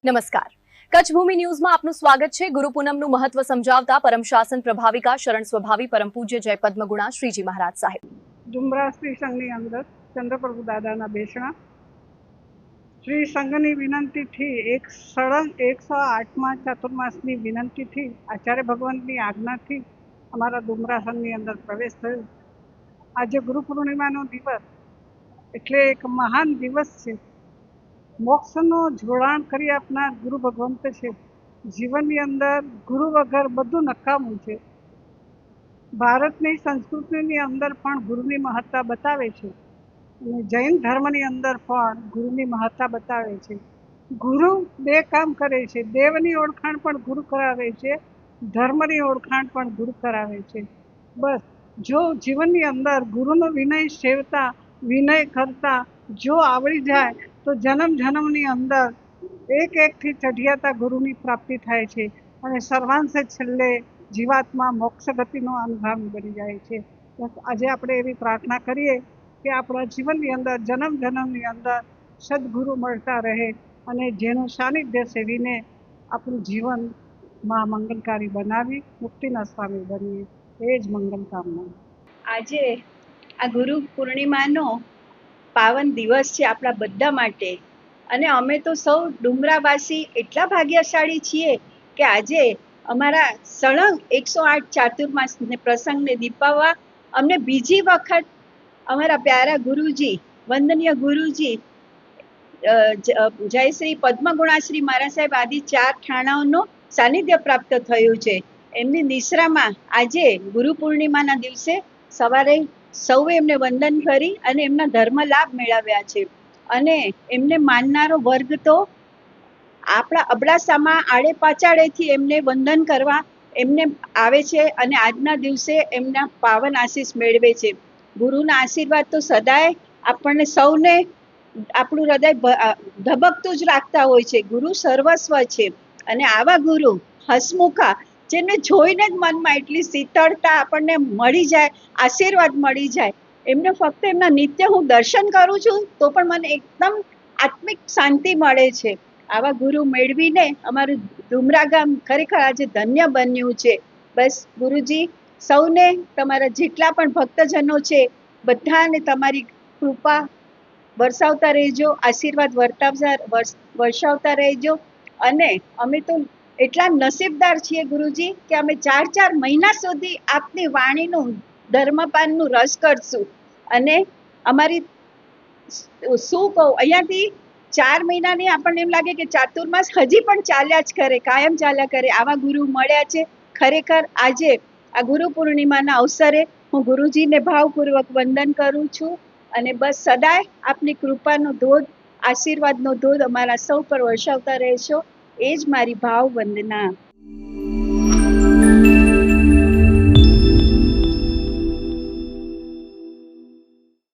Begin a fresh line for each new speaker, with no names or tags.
નમસ્કાર, કચ્છ ભૂમિ ન્યૂઝમાં આપનું સ્વાગત છે। ગુરુ પૂનમનું મહત્વ સમજાવતા પરમ શાસન પ્રભાવિકા શરણ સ્વભાવી પરમ પૂજ્ય જય પદ્મગુણા શ્રીજી મહારાજ સાહેબ।
ડુમરા શ્રી સંઘની અંદર ચંદ્રપ્રભુ દાદાના બેસણા શ્રી સંઘની વિનંતીથી એક સળંગ 108માં ચાતુર્માસની વિનંતીથી આચાર્ય ભગવંતની આજ્ઞાથી અમારા ડુમરા સંઘની અંદર પ્રવેશ થયો। આજે ગુરુ પૂર્ણિમાનો દિવસ એટલે એક મહાન દિવસ છે। મોક્ષનો જોડાણ કરી આપનાર ગુરુ ભગવંત છે। જીવનની અંદર ગુરુ વગર બધું નકામું છે। ભારતની સંસ્કૃતિની અંદર પણ ગુરુની મહત્તા બતાવે છે અને જૈન ધર્મની અંદર પણ ગુરુની મહત્તા બતાવે છે। ગુરુ બે કામ કરે છે, દેવની ઓળખાણ પણ ગુરુ કરાવે છે, ધર્મની ઓળખાણ પણ ગુરુ કરાવે છે। બસ જો જીવનની અંદર ગુરુનો વિનય સેવતા, વિનય કરતા જો આવડી જાય તો જન્મ જન્મની અંદર એકથી ચઢિયાતા ગુરુની પ્રાપ્તિ થાય છે અને સર્વાંશે છેલ્લે જીવાત્મા મોક્ષ ગતિનો અનુગામી બની જાય છે। આજે આપણે એવી પ્રાર્થના કરીએ કે આપણા જીવનની અંદર જન્મ જન્મની અંદર સદગુરુ મળતા રહે અને જેનું સાનિધ્ય સેવીને આપણું જીવનમાં મંગલકારી બનાવી મુક્તિના સ્વામી બનીએ, એ જ મંગલ કામના।
આજે આ ગુરુ પૂર્ણિમાનો પાવન દિવસ છે આપણા બધા માટે અને અમે તો સૌ ડુમરાવાસી એટલા ભાગ્યશાળી છીએ કે આજે અમારા સળંગ 108 ચાતુર્માસને પ્રસંગને દીપાવવા અમને બીજી વખત અમારા પ્યારા ગુરુજી, વંદનીય ગુરુજી જય શ્રી પદ્મગુણાશ્રી મહારાજ સાહેબ આદિ 4 ઠાણાઓનું સાનિધ્ય પ્રાપ્ત થયું છે। એમની નિશ્રામાં આજે ગુરુ પૂર્ણિમાના દિવસે સવારે સૌએ એમને વંદન કરી અને એમના ધર્મ લાભ મેળવ્યા છે અને એમને માનનારો વર્ગ તો આપણા અબડાસામાં આડે પાછાડેથી એમને વંદન કરવા એમને આવે છે અને આજના દિવસે એમના પાવન આશીષ મેળવે છે। ગુરુના આશીર્વાદ તો સદાય આપણને સૌને આપણું હૃદય ધબકતું જ રાખતા હોય છે। ગુરુ સર્વસ્વ છે અને આવા ગુરુ હસમુખા જેને જોઈને જ મનમાં એટલી શીતળતા આપણને મળી જાય, આશીર્વાદ મળી જાય। એમને ફક્ત એમના નિત્ય હું દર્શન કરું છું તો પણ મને એકદમ આત્મિક શાંતિ મળે છે। આવા ગુરુ મેળવીને અમારું ડુમરા ગામ ખરેખર આજે ધન્ય બન્યું છે। બસ ગુરુજી સૌને, તમારા જેટલા પણ ભક્તજનો છે બધાને તમારી કૃપા વરસાવતા રહેજો, આશીર્વાદ વર્ષાવતા રહેજો અને અમે તો એટલા નસીબદાર છીએ ગુરુજી કે અમે 4 મહિના સુધી આપની વાણીનું ધર્મપાનનું રસ કરશું અને અમારી શું કહું, અહીંયાથી 4 મહિનાની આપણને એમ લાગે કે ચાતુર્માસ હજી પણ ચાલ્યા જ કરે, કાયમ ચાલ્યા કરે। આવા ગુરુ મળ્યા છે। ખરેખર આજે આ ગુરુ પૂર્ણિમાના અવસરે હું ગુરુજીને ભાવપૂર્વક વંદન કરું છું અને બસ સદાય આપની કૃપાનો ધોધ, આશીર્વાદનો ધોધ અમારા સૌ પર વર્ષાવતા રહેશો, એ જ મારી ભાવ વંદના।